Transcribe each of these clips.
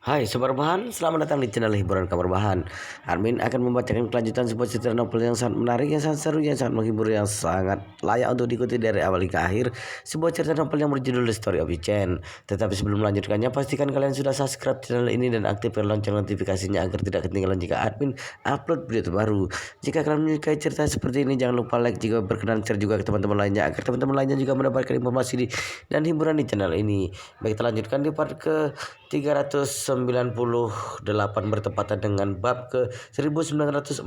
Hai Sobat Bahan, selamat datang di channel hiburan kabar bahan. Armin akan membacakan kelanjutan sebuah cerita novel yang sangat menarik, yang sangat seru, yang sangat menghibur, yang sangat layak untuk diikuti dari awal hingga akhir. Sebuah cerita novel yang berjudul The Story of Chen. Tetapi sebelum melanjutkannya, pastikan kalian sudah subscribe channel ini dan aktifkan lonceng notifikasinya agar tidak ketinggalan jika admin upload video terbaru. Jika kalian menyukai cerita seperti ini, jangan lupa like, jika berkenan share juga ke teman-teman lainnya agar teman-teman lainnya juga mendapatkan informasi dan hiburan di channel ini. Baik, kita lanjutkan di part ke 398 bertepatan dengan bab ke 1914.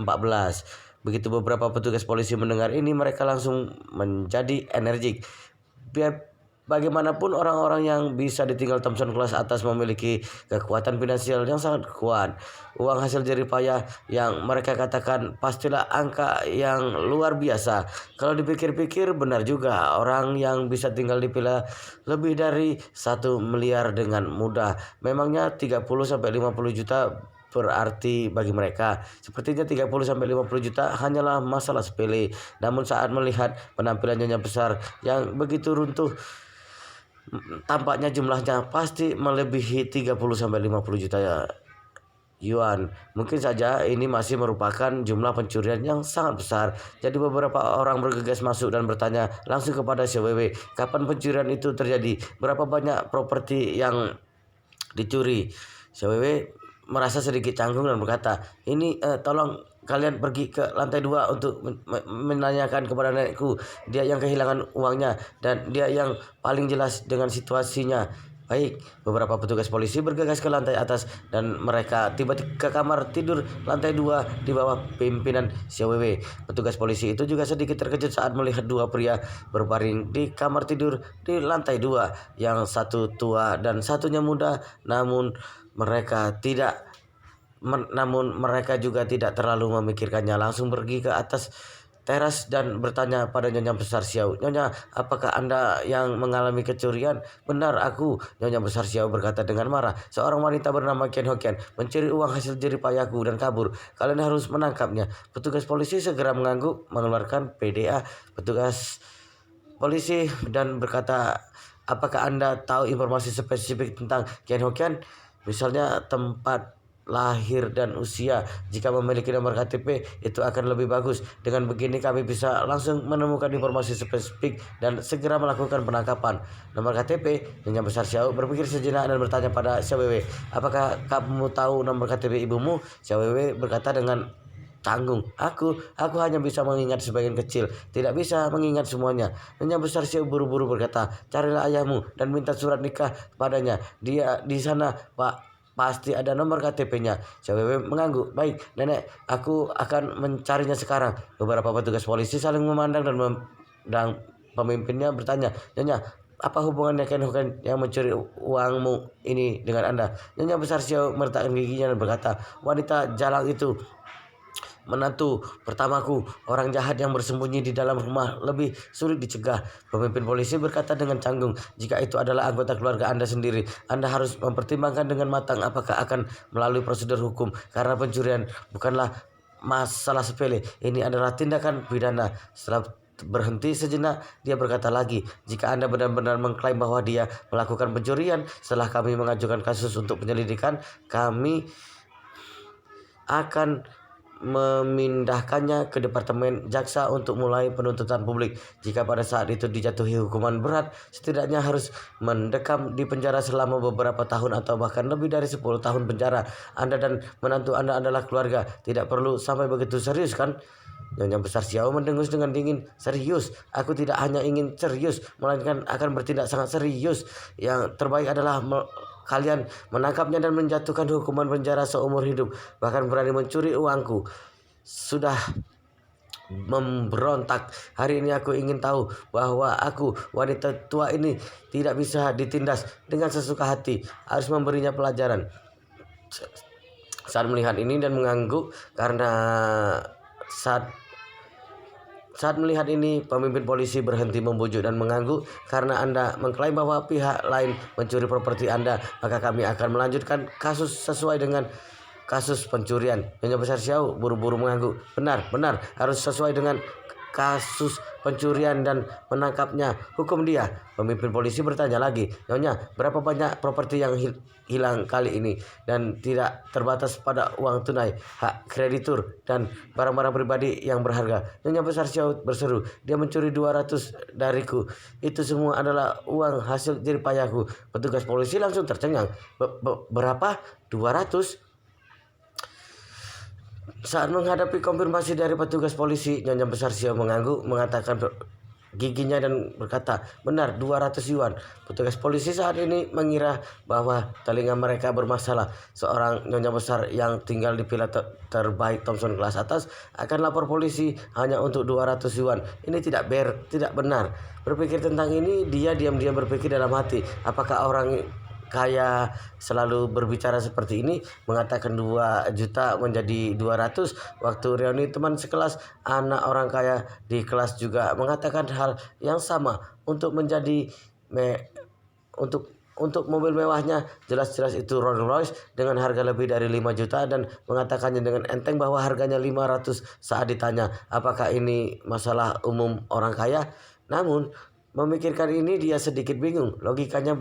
Begitu beberapa petugas polisi mendengar ini, mereka langsung menjadi energik. Bagaimanapun orang-orang yang bisa ditinggal Thompson kelas atas memiliki kekuatan finansial yang sangat kuat. Uang hasil jerih payah yang mereka katakan pastilah angka yang luar biasa. Kalau dipikir-pikir benar juga, orang yang bisa tinggal di villa lebih dari 1 miliar dengan mudah. Memangnya 30-50 juta berarti bagi mereka. Sepertinya 30-50 juta hanyalah masalah sepele. Namun saat melihat penampilan Nyonya Besar yang begitu runtuh, tampaknya jumlahnya pasti melebihi 30-50 juta yuan. Mungkin saja ini masih merupakan jumlah pencurian yang sangat besar. Jadi beberapa orang bergegas masuk dan bertanya langsung kepada CWW, kapan pencurian itu terjadi? Berapa banyak properti yang dicuri? CWW merasa sedikit canggung dan berkata, ini tolong kalian pergi ke lantai 2 untuk menanyakan kepada nenekku. Dia yang kehilangan uangnya dan dia yang paling jelas dengan situasinya. Baik, beberapa petugas polisi bergegas ke lantai atas dan mereka tiba ke kamar tidur lantai 2 di bawah pimpinan CWW. Petugas polisi itu juga sedikit terkejut saat melihat dua pria berbaring di kamar tidur di lantai 2, yang satu tua dan satunya muda, namun mereka juga tidak terlalu memikirkannya, langsung pergi ke atas teras dan bertanya pada Nyonya Besar Xiao. Nyonya, apakah Anda yang mengalami kecurian? Benar, aku. Nyonya Besar Xiao berkata dengan marah. Seorang wanita bernama Ken Hokian mencuri uang hasil jerih payahku dan kabur. Kalian harus menangkapnya. Petugas polisi segera mengangguk, mengeluarkan PDA petugas polisi dan berkata, apakah Anda tahu informasi spesifik tentang Ken Hokian? Misalnya tempat lahir dan usia. Jika memiliki nomor KTP itu akan lebih bagus. Dengan begini kami bisa langsung menemukan informasi spesifik dan segera melakukan penangkapan. Nomor KTP? Nyonya Besar Xiao berpikir sejenak dan bertanya pada CWW, apakah kamu tahu nomor KTP ibumu? CWW berkata dengan tanggung, aku hanya bisa mengingat sebagian kecil, tidak bisa mengingat semuanya. Nyonya Besar Xiao buru-buru berkata, carilah ayahmu dan minta surat nikah padanya. Dia di sana, Pak. Pasti ada nomor KTP-nya. CWW mengangguk. Baik, nenek, aku akan mencarinya sekarang. Beberapa petugas polisi saling memandang dan pemimpinnya bertanya, Nyonya, apa hubungannya Ken Hokian yang mencuri uangmu ini dengan Anda? Nyonya Besar Xiao meletakkan giginya dan berkata, wanita jalang itu menantu pertamaku. Orang jahat yang bersembunyi di dalam rumah lebih sulit dicegah. Pemimpin polisi berkata dengan canggung, jika itu adalah anggota keluarga Anda sendiri, Anda harus mempertimbangkan dengan matang apakah akan melalui prosedur hukum, karena pencurian bukanlah masalah sepele. Ini adalah tindakan pidana. Setelah berhenti sejenak, dia berkata lagi, jika Anda benar-benar mengklaim bahwa dia melakukan pencurian, setelah kami mengajukan kasus untuk penyelidikan, kami akan memindahkannya ke Departemen Jaksa untuk mulai penuntutan publik. Jika pada saat itu dijatuhi hukuman berat, setidaknya harus mendekam di penjara selama beberapa tahun atau bahkan lebih dari 10 tahun penjara. Anda dan menantu Anda adalah keluarga, tidak perlu sampai begitu serius kan? Nyonya Besar Xiao mendengus dengan dingin. Serius? Aku tidak hanya ingin serius, melainkan akan bertindak sangat serius. Yang terbaik adalah kalian menangkapnya dan menjatuhkan hukuman penjara seumur hidup. Bahkan berani mencuri uangku. Sudah memberontak. Hari ini aku ingin tahu bahwa aku, wanita tua ini, tidak bisa ditindas dengan sesuka hati. Harus memberinya pelajaran. Saat melihat ini dan mengangguk karena saat melihat ini, pemimpin polisi berhenti membujuk dan mengangguk. Karena Anda mengklaim bahwa pihak lain mencuri properti Anda, maka kami akan melanjutkan kasus sesuai dengan kasus pencurian. Nyonya Besar Xiao buru-buru mengangguk. Benar, harus sesuai dengan kasus pencurian dan menangkapnya. Hukum dia. Pemimpin polisi bertanya lagi, Nyonya, berapa banyak properti yang hilang kali ini dan tidak terbatas pada uang tunai, hak kreditur dan barang-barang pribadi yang berharga. Nyonya Besar Xiao berseru, dia mencuri 200 dariku. Itu semua adalah uang hasil jerih payahku. Petugas polisi langsung tercengang. Berapa? 200? Saat menghadapi konfirmasi dari petugas polisi, Nyonya Besar Xiao mengangguk, mengatakan giginya dan berkata, benar 200 yuan. Petugas polisi saat ini mengira bahwa telinga mereka bermasalah. Seorang Nyonya Besar yang tinggal di villa terbaik Thomson kelas atas akan lapor polisi hanya untuk 200 yuan. Ini tidak benar. Berpikir tentang ini, dia diam-diam berpikir dalam hati, apakah orang kaya selalu berbicara seperti ini, mengatakan 2 juta menjadi 200. Waktu reuni teman sekelas, anak orang kaya di kelas juga mengatakan hal yang sama. Untuk mobil mewahnya, jelas-jelas itu Rolls Royce dengan harga lebih dari 5 juta dan mengatakannya dengan enteng bahwa harganya 500 saat ditanya apakah ini masalah umum orang kaya. Namun memikirkan ini dia sedikit bingung. Logikanya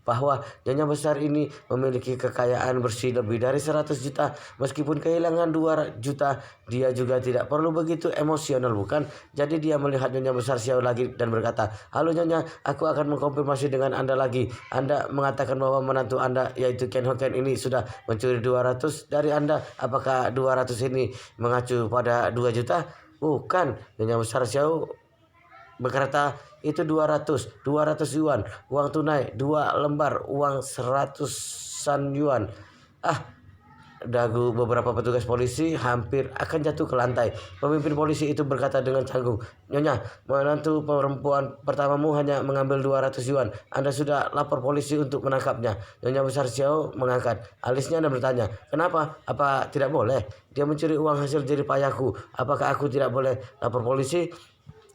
bahwa Nyonya Besar ini memiliki kekayaan bersih lebih dari 100 juta. Meskipun kehilangan 2 juta, dia juga tidak perlu begitu emosional, bukan? Jadi dia melihat Nyonya Besar Xiao lagi dan berkata, halo Nyonya, aku akan mengkonfirmasi dengan Anda lagi. Anda mengatakan bahwa menantu Anda yaitu Ken Ho Ken ini sudah mencuri 200 dari Anda. Apakah 200 ini mengacu pada 2 juta? Bukan. Nyonya Besar Xiao berkata, itu 200 yuan uang tunai, 2 lembar uang 100-an yuan. Dagu beberapa petugas polisi hampir akan jatuh ke lantai. Pemimpin polisi itu berkata dengan canggung, Nyonya, menantu perempuan pertamamu hanya mengambil 200 yuan. Anda sudah lapor polisi untuk menangkapnya. Nyonya Besar Xiao mengangkat alisnya dan bertanya, kenapa? Apa tidak boleh? Dia mencuri uang hasil jerih payahku. Apakah aku tidak boleh lapor polisi?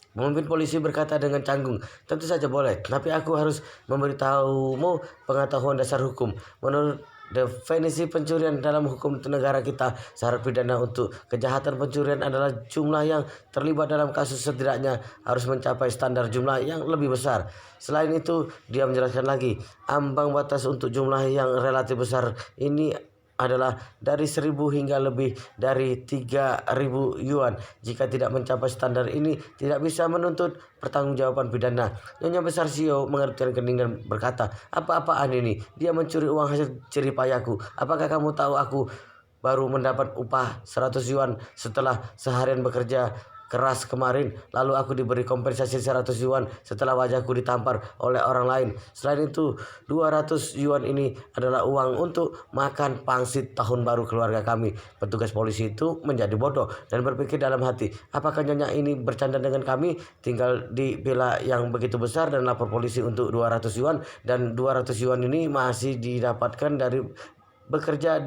Pemimpin polisi berkata dengan canggung, tentu saja boleh, tapi aku harus memberitahumu pengetahuan dasar hukum. Menurut definisi pencurian dalam hukum negara kita, syarat pidana untuk kejahatan pencurian adalah jumlah yang terlibat dalam kasus setidaknya harus mencapai standar jumlah yang lebih besar. Selain itu, dia menjelaskan lagi, ambang batas untuk jumlah yang relatif besar ini adalah dari 1.000 hingga lebih dari 3.000 yuan. Jika tidak mencapai standar ini, tidak bisa menuntut pertanggungjawaban pidana. Nyonya Besar Xiao mengerutkan kening dan berkata, apa-apaan ini? Dia mencuri uang hasil jerih payahku. Apakah kamu tahu aku baru mendapat upah 100 yuan setelah seharian bekerja keras kemarin, lalu aku diberi kompensasi 100 yuan setelah wajahku ditampar oleh orang lain. Selain itu, 200 yuan ini adalah uang untuk makan pangsit tahun baru keluarga kami. Petugas polisi itu menjadi bodoh dan berpikir dalam hati, apakah Nyonya ini bercanda dengan kami? Tinggal di villa yang begitu besar dan lapor polisi untuk 200 yuan, dan 200 yuan ini masih didapatkan dari bekerja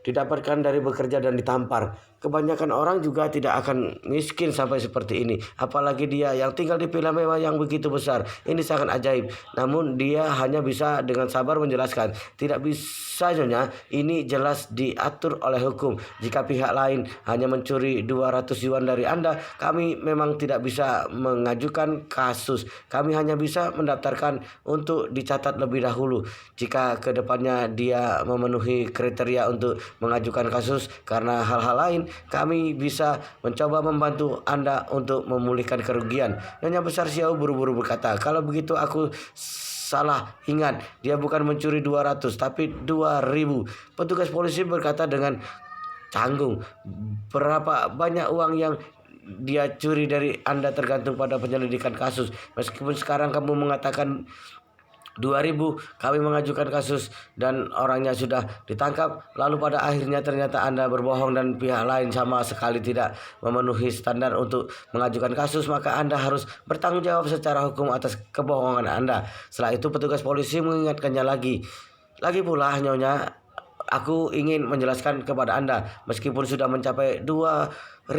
didapatkan dari bekerja dan ditampar. Kebanyakan orang juga tidak akan miskin sampai seperti ini. Apalagi dia yang tinggal di villa mewah yang begitu besar. Ini sangat ajaib. Namun dia hanya bisa dengan sabar menjelaskan. Tidak bisa Nyonya, ini jelas diatur oleh hukum. Jika pihak lain hanya mencuri 200 yuan dari Anda, kami memang tidak bisa mengajukan kasus. Kami hanya bisa mendaftarkan untuk dicatat lebih dahulu. Jika kedepannya dia memenuhi kriteria untuk mengajukan kasus karena hal-hal lain, kami bisa mencoba membantu Anda untuk memulihkan kerugian. Nyonya Besar Xiao buru-buru berkata, kalau begitu aku salah ingat, dia bukan mencuri 200 tapi 2.000. Petugas polisi berkata dengan canggung, berapa banyak uang yang dia curi dari Anda tergantung pada penyelidikan kasus. Meskipun sekarang kamu mengatakan 2.000, kami mengajukan kasus dan orangnya sudah ditangkap. Lalu pada akhirnya ternyata Anda berbohong dan pihak lain sama sekali tidak memenuhi standar untuk mengajukan kasus, maka Anda harus bertanggung jawab secara hukum atas kebohongan Anda. Setelah itu petugas polisi mengingatkannya lagi pula, Nyonya, aku ingin menjelaskan kepada Anda, meskipun sudah mencapai 2.000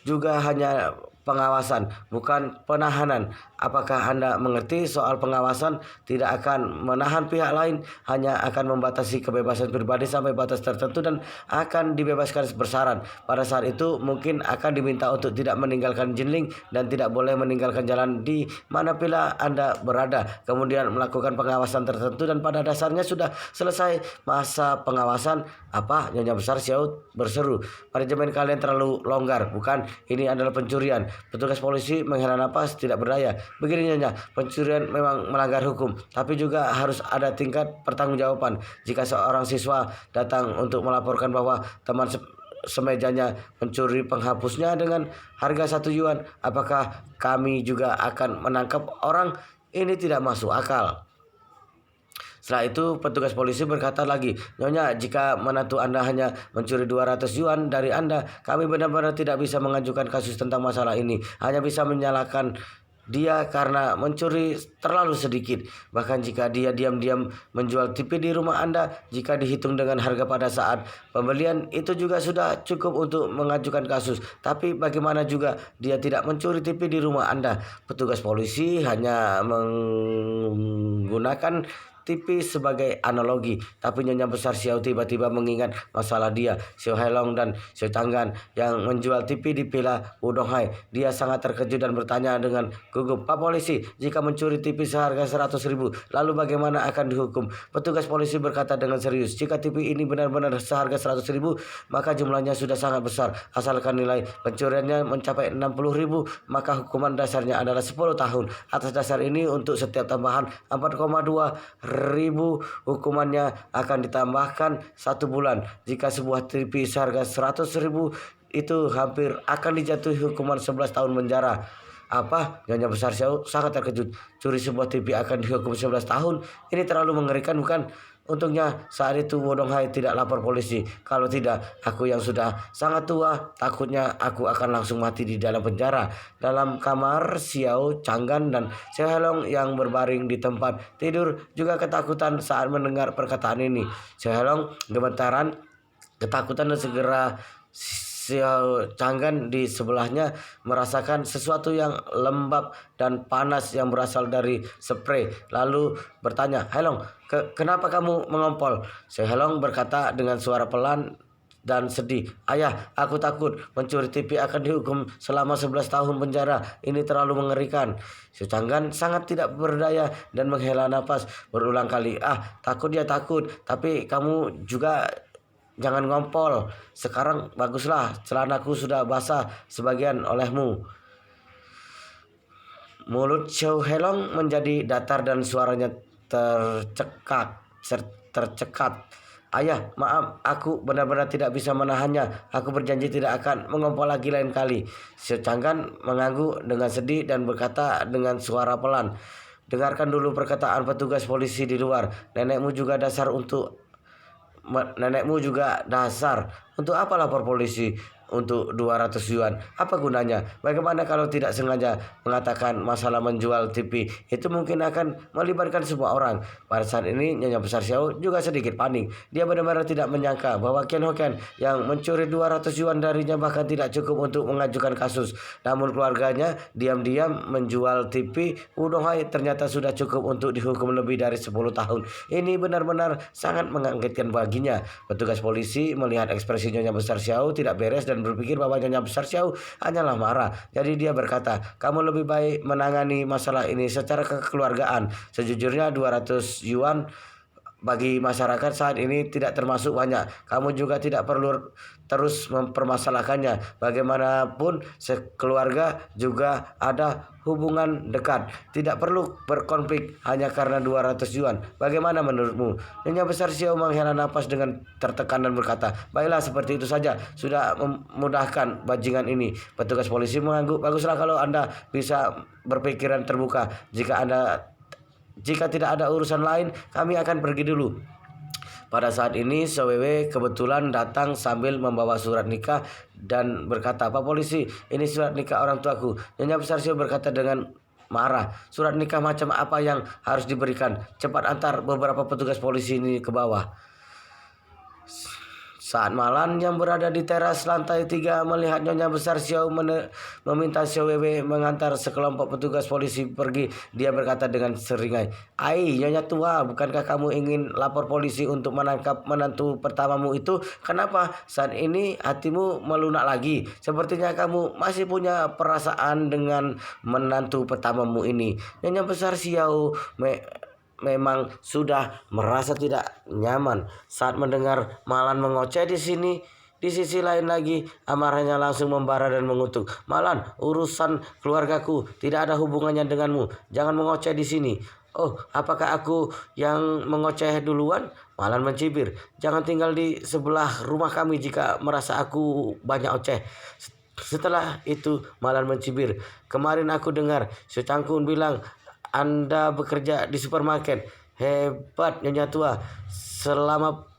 juga hanya pengawasan, bukan penahanan. Apakah Anda mengerti soal pengawasan tidak akan menahan pihak lain, hanya akan membatasi kebebasan pribadi sampai batas tertentu dan akan dibebaskan bersaran. Pada saat itu mungkin akan diminta untuk tidak meninggalkan Jinling dan tidak boleh meninggalkan jalan di mana pila Anda berada. Kemudian melakukan pengawasan tertentu dan pada dasarnya sudah selesai masa pengawasan. Apa? Nyonya Besar Xiao berseru. Manajemen kalian terlalu longgar, bukan? Ini adalah pencurian. Petugas polisi menghela napas tidak berdaya. Begini Nyonya, pencurian memang melanggar hukum, tapi juga harus ada tingkat pertanggungjawaban. Jika seorang siswa datang untuk melaporkan bahwa teman semejanya mencuri penghapusnya dengan harga 1 yuan, apakah kami juga akan menangkap orang? Ini tidak masuk akal. Setelah itu petugas polisi berkata lagi, Nyonya, jika menantu Anda hanya mencuri 200 yuan dari Anda, kami benar-benar tidak bisa mengajukan kasus tentang masalah ini. Hanya bisa menyalahkan dia karena mencuri terlalu sedikit. Bahkan jika dia diam-diam menjual TV di rumah Anda, jika dihitung dengan harga pada saat pembelian, itu juga sudah cukup untuk mengajukan kasus. Tapi bagaimana juga dia tidak mencuri TV di rumah Anda? Petugas polisi hanya menggunakan TV sebagai analogi, tapi Nyonya Besar Xiao tiba-tiba mengingat masalah dia, Xiao Hailong dan Xiao Changgan yang menjual TV di Villa Wudong-hai. Dia sangat terkejut dan bertanya dengan gugup, Pak polisi, jika mencuri TV seharga 100.000, lalu bagaimana akan dihukum? Petugas polisi berkata dengan serius, jika TV ini benar-benar seharga 100.000, maka jumlahnya sudah sangat besar. Asalkan nilai pencuriannya mencapai 60.000, maka hukuman dasarnya adalah 10 tahun. Atas dasar ini, untuk setiap tambahan 4,2 ribu, hukumannya akan ditambahkan 1 bulan. Jika sebuah TV seharga 100.000, itu hampir akan dijatuhi hukuman 11 tahun penjara. Apa? Nyonya Besar Xiao sangat terkejut. Curi sebuah TV akan dihukum 11 tahun. Ini terlalu mengerikan, bukan? Untungnya saat itu Wudong Hai tidak lapor polisi. Kalau tidak, aku yang sudah sangat tua, takutnya aku akan langsung mati di dalam penjara. Dalam kamar, Xiao Changgan dan Xiao Helong yang berbaring di tempat tidur juga ketakutan saat mendengar perkataan ini. Xiao Helong gemetaran, ketakutan dan segera Xiao Changgan di sebelahnya merasakan sesuatu yang lembab dan panas yang berasal dari spray. Lalu bertanya, Helong, kenapa kamu mengompol? Xiao Helong berkata dengan suara pelan dan sedih, Ayah, aku takut mencuri TV akan dihukum selama 11 tahun penjara. Ini terlalu mengerikan. Xiao Changgan sangat tidak berdaya dan menghela nafas berulang kali. Takut ya takut, tapi kamu juga jangan ngompol. Sekarang baguslah, celanaku sudah basah sebagian olehmu. Mulut Xiao Helong menjadi datar dan suaranya tercekat. Ayah, maaf, aku benar-benar tidak bisa menahannya. Aku berjanji tidak akan mengompol lagi lain kali. Xiao Changgan mengangguk dengan sedih dan berkata dengan suara pelan, dengarkan dulu perkataan petugas polisi di luar. Nenekmu juga dasar untuk apa lapor polisi untuk 200 yuan? Apa gunanya? Bagaimana kalau tidak sengaja mengatakan masalah menjual TV? Itu mungkin akan melibatkan semua orang. Pada saat ini Nyonya Besar Xiao juga sedikit panik. Dia benar-benar tidak menyangka bahwa Ken Hoken yang mencuri 200 yuan darinya bahkan tidak cukup untuk mengajukan kasus. Namun keluarganya diam-diam menjual TV Wudong Hai ternyata sudah cukup untuk dihukum lebih dari 10 tahun. Ini benar-benar sangat mengagetkan baginya. Petugas polisi melihat ekspresi Nyonya Besar Xiao tidak beres dan berpikir bahwa Nyonya Besar Xiao hanyalah marah. Jadi dia berkata, kamu lebih baik menangani masalah ini secara kekeluargaan. Sejujurnya 200 yuan bagi masyarakat saat ini tidak termasuk banyak. Kamu juga tidak perlu terus mempermasalahkannya. Bagaimanapun sekeluarga juga ada hubungan dekat. Tidak perlu berkonflik hanya karena 200 yuan. Bagaimana menurutmu? Nyonya Besar Xiao menghela napas dengan tertekan dan berkata, baiklah, seperti itu saja. Sudah memudahkan bajingan ini. Petugas polisi mengangguk, baguslah kalau Anda bisa berpikiran terbuka. Jika tidak ada urusan lain, kami akan pergi dulu. Pada saat ini Sewewe kebetulan datang sambil membawa surat nikah dan berkata, Pak polisi, ini surat nikah orang tuaku. Nyonya Besar Xiao berkata dengan marah, surat nikah macam apa yang harus diberikan? Cepat antar beberapa petugas polisi ini ke bawah. Saat Malan yang berada di teras lantai 3 melihat Nyonya Besar Xiao meminta Xiao Wei mengantar sekelompok petugas polisi pergi, dia berkata dengan seringai, "Ai, Nyonya tua, bukankah kamu ingin lapor polisi untuk menangkap menantu pertamamu itu? Kenapa saat ini hatimu melunak lagi? Sepertinya kamu masih punya perasaan dengan menantu pertamamu ini." Nyonya Besar Xiao memang sudah merasa tidak nyaman saat mendengar Malan mengoceh di sini. Di sisi lain lagi, amarahnya langsung membara dan mengutuk. "Malan, urusan keluargaku tidak ada hubungannya denganmu. Jangan mengoceh di sini." "Oh, apakah aku yang mengoceh duluan?" Malan mencibir. "Jangan tinggal di sebelah rumah kami jika merasa aku banyak oceh." Setelah itu Malan mencibir. "Kemarin aku dengar Secangkun bilang Anda bekerja di supermarket. Hebat Nyonya tua. Selama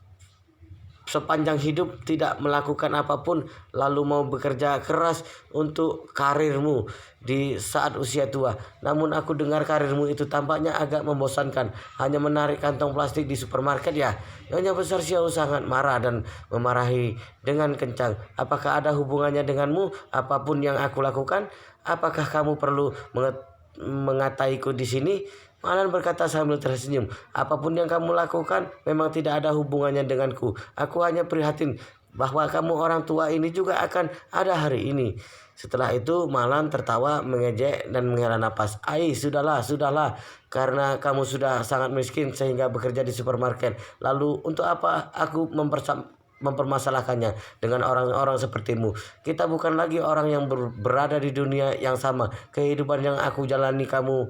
sepanjang hidup tidak melakukan apapun lalu mau bekerja keras untuk karirmu di saat usia tua. Namun aku dengar karirmu itu tampaknya agak membosankan, hanya menarik kantong plastik di supermarket ya." Nyonya Besar Xiao sangat marah dan memarahi dengan kencang. "Apakah ada hubungannya denganmu apapun yang aku lakukan? Apakah kamu perlu mengataiku di sini?" Malan berkata sambil tersenyum, "Apapun yang kamu lakukan memang tidak ada hubungannya denganku. Aku hanya prihatin bahwa kamu orang tua ini juga akan ada hari ini." Setelah itu Malan tertawa mengejek dan menghela napas. "Ai, sudahlah, sudahlah. Karena kamu sudah sangat miskin sehingga bekerja di supermarket. Lalu untuk apa aku mempermasalahkannya dengan orang-orang sepertimu? Kita bukan lagi orang yang berada di dunia yang sama. Kehidupan yang aku jalani kamu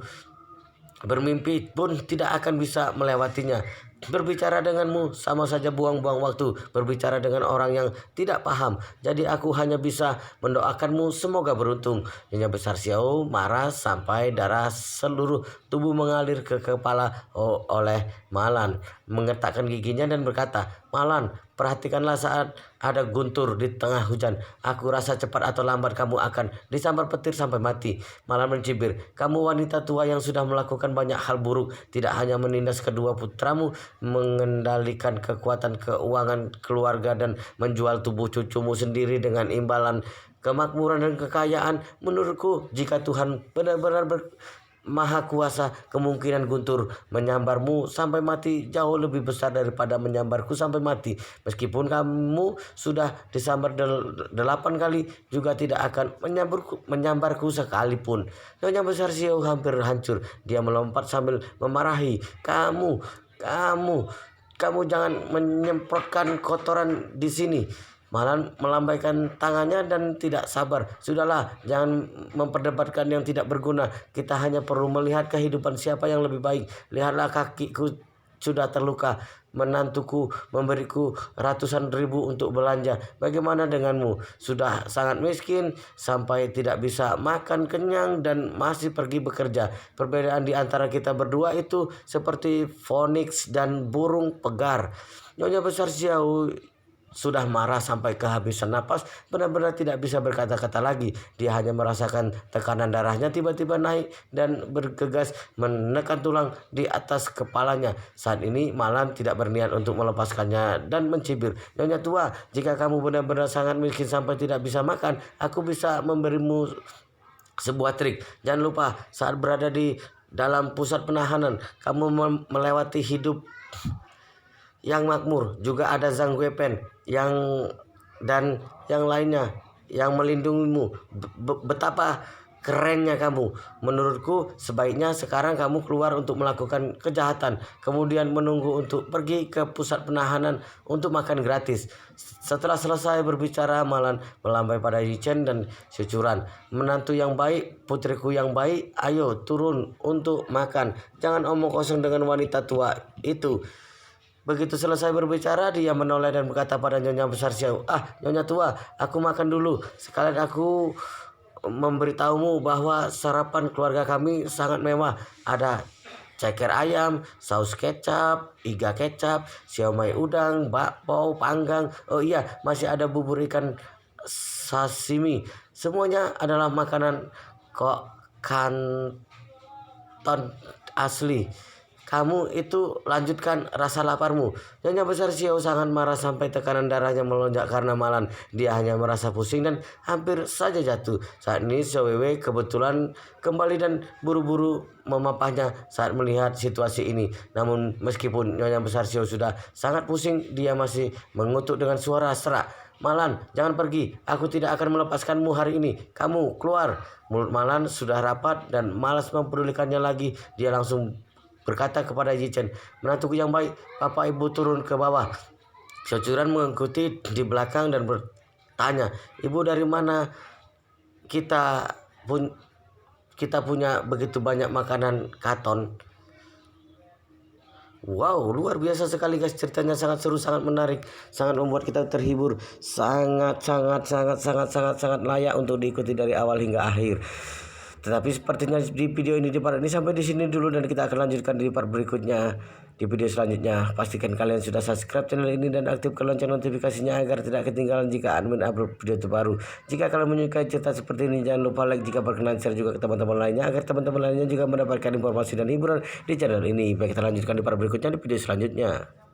bermimpi pun tidak akan bisa melewatinya. Berbicara denganmu sama saja buang-buang waktu. Berbicara dengan orang yang tidak paham. Jadi aku hanya bisa mendoakanmu semoga beruntung." Nyonya Besar Xiao marah sampai darah seluruh tubuh mengalir ke kepala oleh Malan. Mengetakkan giginya dan berkata, "Malan, perhatikanlah saat ada guntur di tengah hujan. Aku rasa cepat atau lambat kamu akan disambar petir sampai mati." Malan mencibir, "Kamu wanita tua yang sudah melakukan banyak hal buruk. Tidak hanya menindas kedua putramu, mengendalikan kekuatan keuangan keluarga dan menjual tubuh cucumu sendiri dengan imbalan kemakmuran dan kekayaan. Menurutku, jika Tuhan benar-benar Maha Kuasa, kemungkinan guntur menyambarmu sampai mati jauh lebih besar daripada menyambarku sampai mati. Meskipun kamu sudah disambar 8 kali, juga tidak akan menyambarku sekalipun." Nyonya Besar Xiao hampir hancur. Dia melompat sambil memarahi, "Kamu, kamu jangan menyemprotkan kotoran di sini." Malan melambaikan tangannya dan tidak sabar. "Sudahlah, jangan memperdebatkan yang tidak berguna. Kita hanya perlu melihat kehidupan siapa yang lebih baik. Lihatlah, kakiku sudah terluka. Menantuku memberiku ratusan ribu untuk belanja. Bagaimana denganmu? Sudah sangat miskin sampai tidak bisa makan kenyang dan masih pergi bekerja. Perbedaan di antara kita berdua itu seperti Phoenix dan burung pegar." Nyonya Besar Xiao sudah marah sampai kehabisan napas, benar-benar tidak bisa berkata-kata lagi. Dia hanya merasakan tekanan darahnya tiba-tiba naik dan bergegas menekan tulang di atas kepalanya. Saat ini Malan tidak berniat untuk melepaskannya dan mencibir, "Nyonya tua, jika kamu benar-benar sangat miskin sampai tidak bisa makan, aku bisa memberimu sebuah trik. Jangan lupa, saat berada di dalam pusat penahanan, kamu melewati hidup yang makmur. Juga ada Zhang Guipen dan yang lainnya yang melindungimu. Betapa kerennya kamu. Menurutku sebaiknya sekarang kamu keluar untuk melakukan kejahatan, kemudian menunggu untuk pergi ke pusat penahanan untuk makan gratis." Setelah selesai berbicara, Malan melambai pada Yichen dan Sichuran. "Menantu yang baik, putriku yang baik, ayo turun untuk makan. Jangan omong kosong dengan wanita tua itu." Begitu selesai berbicara, dia menoleh dan berkata pada Nyonya Besar Xiao, Nyonya tua, aku makan dulu. Sekalian aku memberitahumu bahwa sarapan keluarga kami sangat mewah. Ada ceker ayam, saus kecap, iga kecap, siomay udang, bakpao, panggang. Oh iya, masih ada bubur ikan sashimi. Semuanya adalah makanan kok kanton asli. Kamu itu lanjutkan rasa laparmu. Nyonya Besar Xiao sangat marah sampai tekanan darahnya melonjak karena malam. Dia hanya merasa pusing dan hampir saja jatuh. Saat ini Xiao Weiwei kebetulan kembali dan buru-buru memapahnya saat melihat situasi ini. Namun meskipun Nyonya Besar Xiao sudah sangat pusing, dia masih mengutuk dengan suara serak. Malan, jangan pergi. Aku tidak akan melepaskanmu hari ini. Kamu keluar. Mulut Malan sudah rapat dan malas mempedulikannya lagi. Dia langsung berkata kepada Yichen, menantuku yang baik, Papa Ibu turun ke bawah. Socuran mengikuti di belakang dan bertanya, Ibu dari mana? Kita punya begitu banyak makanan katon. Wow, luar biasa sekali guys, ceritanya sangat seru, sangat menarik, sangat membuat kita terhibur, sangat layak untuk diikuti dari awal hingga akhir. Tetapi sepertinya di video ini di part ini sampai di sini dulu, dan kita akan lanjutkan di part berikutnya di video selanjutnya. Pastikan kalian sudah subscribe channel ini dan aktifkan lonceng notifikasinya agar tidak ketinggalan jika admin upload video terbaru. Jika kalian menyukai cerita seperti ini, jangan lupa like, jika berkenan share juga ke teman-teman lainnya agar teman-teman lainnya juga mendapatkan informasi dan hiburan di channel ini. Baik, kita lanjutkan di part berikutnya di video selanjutnya.